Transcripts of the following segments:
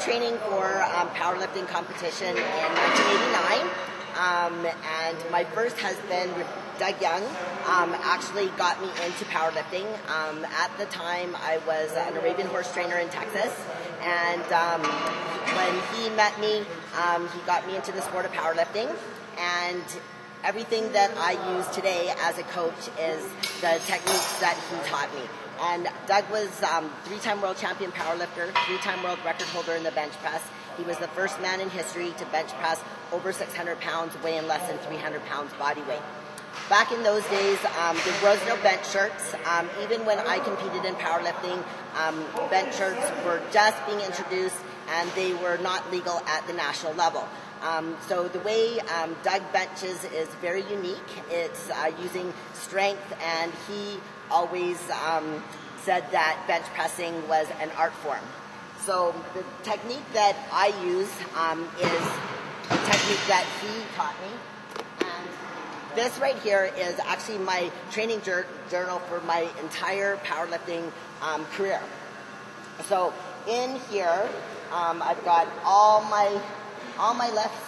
training for powerlifting competition in 1989. And my first husband, Doug Young, actually got me into powerlifting. At the time, I was an Arabian horse trainer in Texas, and when he met me, he got me into the sport of powerlifting, and everything that I use today as a coach is the techniques that he taught me. And Doug was three-time world champion powerlifter, three-time world record holder in the bench press. He was the first man in history to bench press over 600 pounds, weigh in less than 300 pounds body weight. Back in those days, there was no bench shirts. Even when I competed in powerlifting, bench shirts were just being introduced, and they were not legal at the national level. So the way Doug benches is very unique. It's using strength, and he always said that bench pressing was an art form. So the technique that I use is a technique that he taught me. And this right here is actually my training journal for my entire powerlifting career. So in here, I've got all my lifts,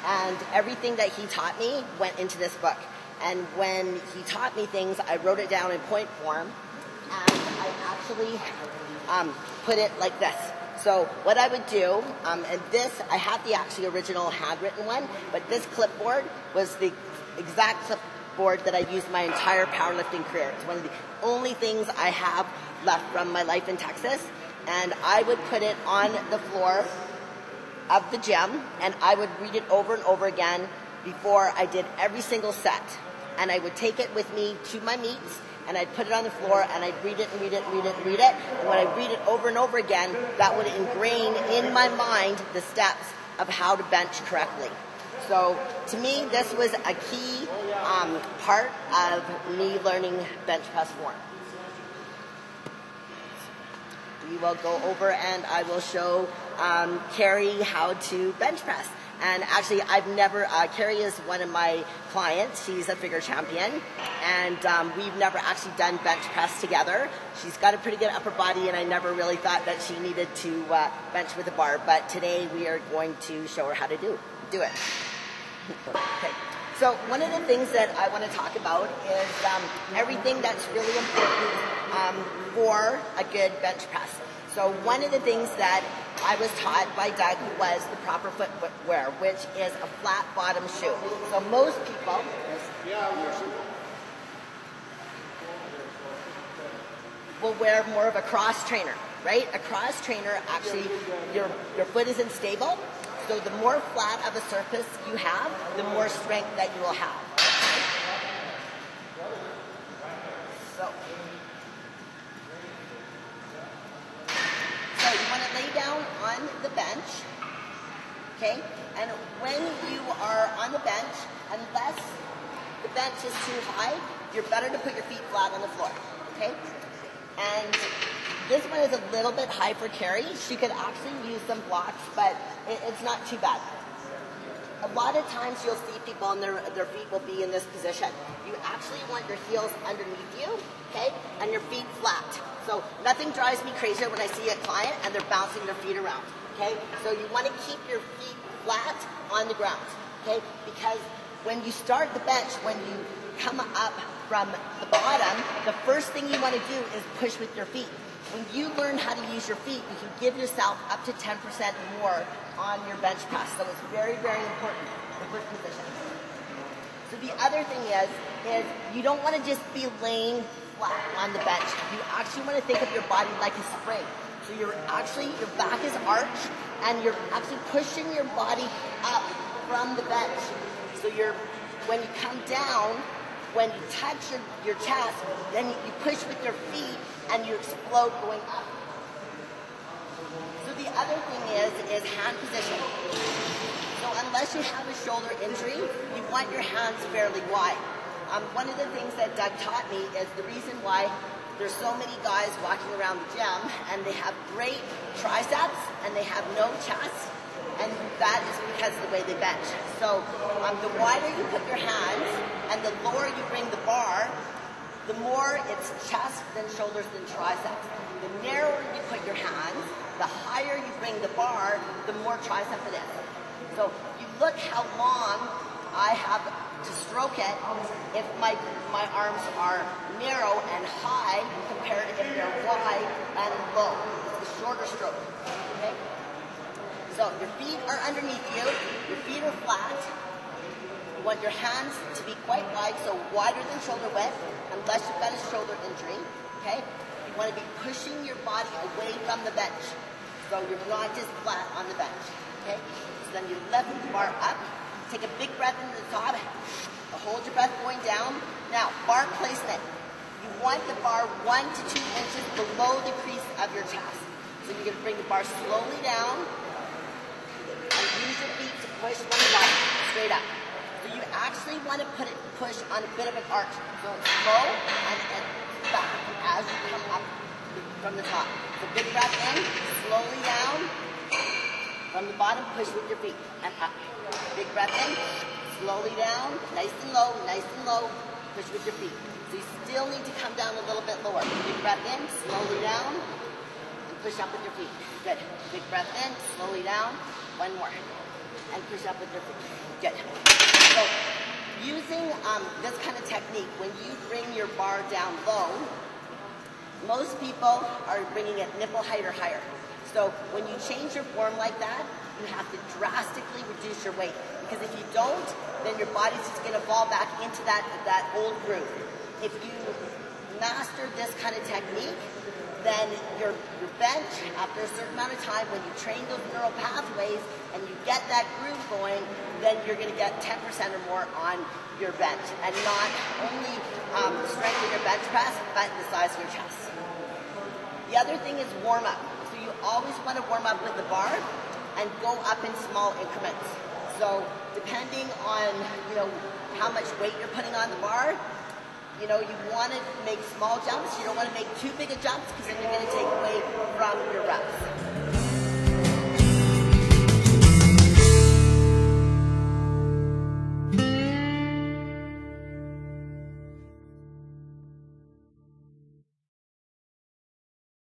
and everything that he taught me went into this book. And when he taught me things, I wrote it down in point form, and I actually put it like this. So what I would do, and this, I have the actually original handwritten one, but this clipboard was the exact clipboard that I used my entire powerlifting career. It's one of the only things I have left from my life in Texas, and I would put it on the floor of the gym, and I would read it over and over again before I did every single set. And I would take it with me to my meets, and I'd put it on the floor, and I'd read it and read it and read it and read it. And when I read it over and over again, that would ingrain in my mind the steps of how to bench correctly. So to me, this was a key part of me learning bench press form. We will go over, and I will show Carrie how to bench press. And actually, I've never, Carrie is one of my clients. She's a figure champion, and we've never actually done bench press together. She's got a pretty good upper body, and I never really thought that she needed to bench with a bar. But today, we are going to show her how to do it. Okay. So one of the things that I want to talk about is everything that's really important for a good bench press. So one of the things that I was taught by Doug was the proper footwear, which is a flat bottom shoe. So most people will wear more of a cross trainer, right? A cross trainer, actually, your foot isn't stable. So the more flat of a surface you have, the more strength that you will have. So you want to lay down on the bench, okay? And when you are on the bench, unless the bench is too high, you're better to put your feet flat on the floor, okay? And this one is a little bit high for Carrie. She could actually use some blocks, but it's not too bad. A lot of times you'll see people and their feet will be in this position. You actually want your heels underneath you, okay, and your feet flat. So nothing drives me crazier when I see a client and they're bouncing their feet around, okay? So you want to keep your feet flat on the ground, okay? Because when you start the bench, when you come up from the bottom, the first thing you want to do is push with your feet. When you learn how to use your feet, you can give yourself up to 10% more on your bench press. So it's very, very important, the foot position. So the other thing is you don't want to just be laying flat on the bench. You actually want to think of your body like a spring. So your back is arched, and you're actually pushing your body up from the bench. So when you come down, when you touch your chest, then you push with your feet and you explode going up. So the other thing is hand position. So unless you have a shoulder injury, you want your hands fairly wide. One of the things that Doug taught me is the reason why there's so many guys walking around the gym and they have great triceps and they have no chest, and that is because of the way they bench. So the wider you put your hands and the lower you bring the bar, the more it's chest, then shoulders, then triceps. The narrower you put your hands, the higher you bring the bar, the more tricep it is. So you look how long I have to stroke it if my arms are narrow and high compared to if they're wide and low. It's a shorter stroke. Okay? So your feet are underneath you, your feet are flat. You want your hands to be quite wide, so wider than shoulder width, unless you've got a shoulder injury. Okay? You want to be pushing your body away from the bench. So you're not just flat on the bench. Okay? So then you lift the bar up, take a big breath into the top, hold your breath going down. Now, bar placement. You want the bar 1 to 2 inches below the crease of your chest. So you're going to bring the bar slowly down and use your feet to push from the bottom, straight up. So you actually want to push on a bit of an arch. So it's slow and back as you come up from the top. So big breath in, slowly down. From the bottom, push with your feet and up. Big breath in, slowly down, nice and low, push with your feet. So you still need to come down a little bit lower. Big breath in, slowly down, and push up with your feet. Good. Big breath in, slowly down, one more. And push up with your feet. Good. So using this kind of technique, when you bring your bar down low, most people are bringing it nipple height or higher. So when you change your form like that, you have to drastically reduce your weight. Because if you don't, then your body's just going to fall back into that old groove. If you master this kind of technique, then your bench, after a certain amount of time, when you train those neural pathways and you get that groove going, then you're going to get 10% or more on your bench. And not only strengthen your bench press, but the size of your chest. The other thing is warm up. So you always want to warm up with the bar and go up in small increments. So depending on, how much weight you're putting on the bar, you want to make small jumps. You don't want to make too big of jumps because then you're going to take away from your reps.